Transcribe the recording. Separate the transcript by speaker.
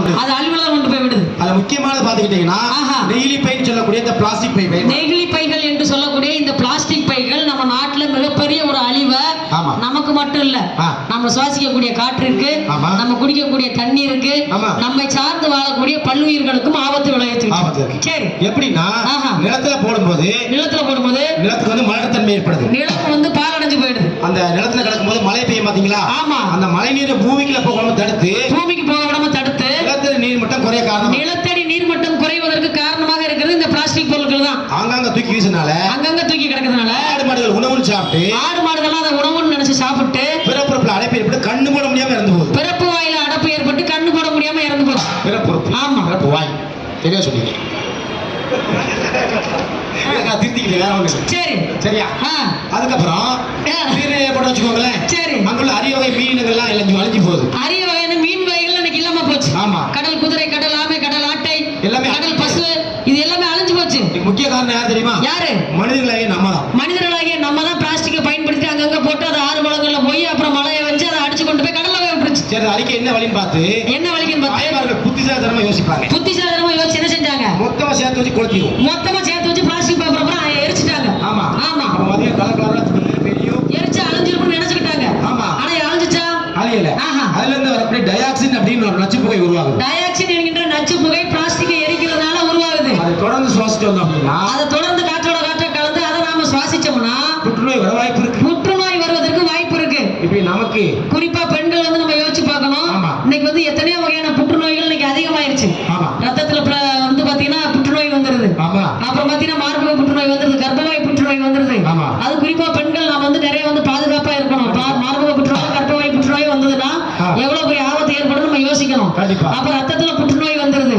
Speaker 1: விடுது.
Speaker 2: அது அழிவுல தான் கொண்டு போய் விடுது.
Speaker 1: அது முக்கியமானது பாத்துக்கிட்டீங்கன்னா நெகிழி பைன்னு சொல்லக்கூடிய இந்த பிளாஸ்டிக் பை.
Speaker 2: நெகிழி பைகள் என்று சொல்லக்கூடிய இந்த பிளாஸ்டிக் பைகள் நம்ம நாட்டுல மிகப்பெரிய ஒரு அழிவை நமக்கு மட்டும் இல்ல, நம்ம சுவாசிக்கக்கூடிய காற்றிற்கு, நம்ம குடிக்கக்கூடிய தண்ணீருக்கு, நம்மை சார்ந்து வாழக்கூடிய பல்லுயிர்களுக்கும் ஆபத்து விளைவிச்சு. சரி,
Speaker 1: எப்படின்னா நிலத்துல போடும்போது நிலத்துக்கு வந்து மலட்டுத்தன்மை ஏற்படுது.
Speaker 2: நிலம் வந்து பாலடைஞ்சு போயிடுது.
Speaker 1: அந்த நிலத்துல கிடக்கும்போது மழை பெய்யும் பாத்தீங்களா?
Speaker 2: ஆமா.
Speaker 1: அந்த மழை நீரை பூமிக்குள்ள போகாம தடுத்து நிலத்தடி நீர் மட்டம் குறைய காரணம்.
Speaker 2: நிலத்தடி நீர் மட்டம் குறைவதற்கு காரணமாக இருக்கிறது இந்த பிளாஸ்டிக் பொருட்கள் தான்.
Speaker 1: அங்கங்க தூக்கி வீசினால,
Speaker 2: அங்கங்க தூக்கி கிடக்கிறதுனால
Speaker 1: ஆடு மாடுகள் உணவுன்னு சாப்பிட்டு,
Speaker 2: ஆடு மாடுகள் அதை உணவுன்னு நினைச்சு சாப்பிட்டு
Speaker 1: பிறப்புறுப்புல அடைப்பு ஏற்பட்டு கண்ணு போட முடியாம இறந்து போகுது.
Speaker 2: பிறப்பு வாயில அடைப்பு ஏற்பட்டு கண்ணு போட முடியாம இறந்து போகுது.
Speaker 1: பிறப்புறுப்பு.
Speaker 2: ஆமா,
Speaker 1: பிறப்பு வாய். சரியா சொன்னீங்க.
Speaker 2: சரி,
Speaker 1: சரியா? அதுக்கப்புறம் நீரை போட்டு வச்சுக்கோங்களேன். சரி, அங்குள்ள அரிய வகை மீன்கள்லாம் அழிஞ்சு போகுது.
Speaker 2: அரிய வகையான மீன் வகைகள் இன்னைக்கு இல்லாம போச்சு. ஆமா, கடல் குதிரை, கடல் ஆமை, கடல் ஆட்டை, எல்லாமே, கடல் பசு, இது எல்லாமே அழிஞ்சு போச்சு.
Speaker 1: முக்கிய காரணம் யார் தெரியுமா?
Speaker 2: யாரு?
Speaker 1: மனிதர்களாகிய நம்ம தான்.
Speaker 2: மனிதர்களாகிய நம்ம தான் பிளாஸ்டிக்கை பயன்படுத்தி அங்கங்க போட்டு அதை ஆறு குளங்கள்ல போய் அப்புறம் மழையை வச்சு அதை அடிச்சு கொண்டு போய் கடல்ல விட்டுருச்சு.
Speaker 1: சரி, அதுக்கு என்ன வழின்னு பார்த்து புத்திசாலித்தனமா யோசிப்பாங்க.
Speaker 2: புத்திசாலித்தனமா யோசிச்சு என்ன செஞ்சாங்க?
Speaker 1: மொத்தமா சேர்த்து வச்சு கொளுத்திடுவோம்.
Speaker 2: மொத்தமா சேர்த்து வச்சு பிளாஸ்டிக் பேப்பர் அப்புறம் எரிச்சிட்டாங்க. ஆமா ஆமா,
Speaker 1: கலர் கலரா தெரியும்,
Speaker 2: எரிச்சு அழிஞ்சிருக்கும்னு நினைச்சுக்கிட்டாங்க. ஆமா, ஆனா அழிஞ்சிச்சா? அழியல. அதுல இருந்து வரக்கூடிய டயாக்சின் அப்படின்னு ஒரு நச்சு புகை உருவாகுது. டயாக்சின் என்கின்ற நச்சு புகை பிளாஸ்டிக்கை எரிக்கிறதுனால உருவாகுது. அதை தொடர்ந்து சுவாசிச்சு வந்தோம் அப்படின்னா, அதை தொடர்ந்து காற்றோட காற்ற கலந்து அதை நாம சுவாசிச்சோம்னா புற்றுநோய் வர வாய்ப்பு இருக்கு. புற்றுநோய் வருவதற்கு வாய்ப்பு இருக்கு. இப்ப நமக்கு குறிப்பா பெண்கள் வந்து நம்ம யோசிச்சு பார்க்கணும். இன்னைக்கு வந்து எத்தனையோ வகையான புற்றுநோய்கள் இன்னைக்கு அதிகமாயிருச்சு. ரத்தத்துல வந்து பாத்தீங்கன்னா புற்றுநோய் வந்துருது. அப்புறம் பாத்தீங்கன்னா மார்பக புற்றுநோய் வந்துருது, கர்ப்பவாய் புற்றுநோய் வந்துருது. அது குறிப்பா பெண்கள் நாம வந்து நிறைய வந்து பாதுகாப்பா இருக்கணும். மார்பக புற்றுநோய், கர்ப்பவாய் புற்றுநோய் வந்ததுன்னா எவ்வளவு பெரிய ஆபத்து ஏற்படும் நம்ம யோசிக்கணும். அப்ப ரத்தத்துல புற்றுநோய் வந்துருது.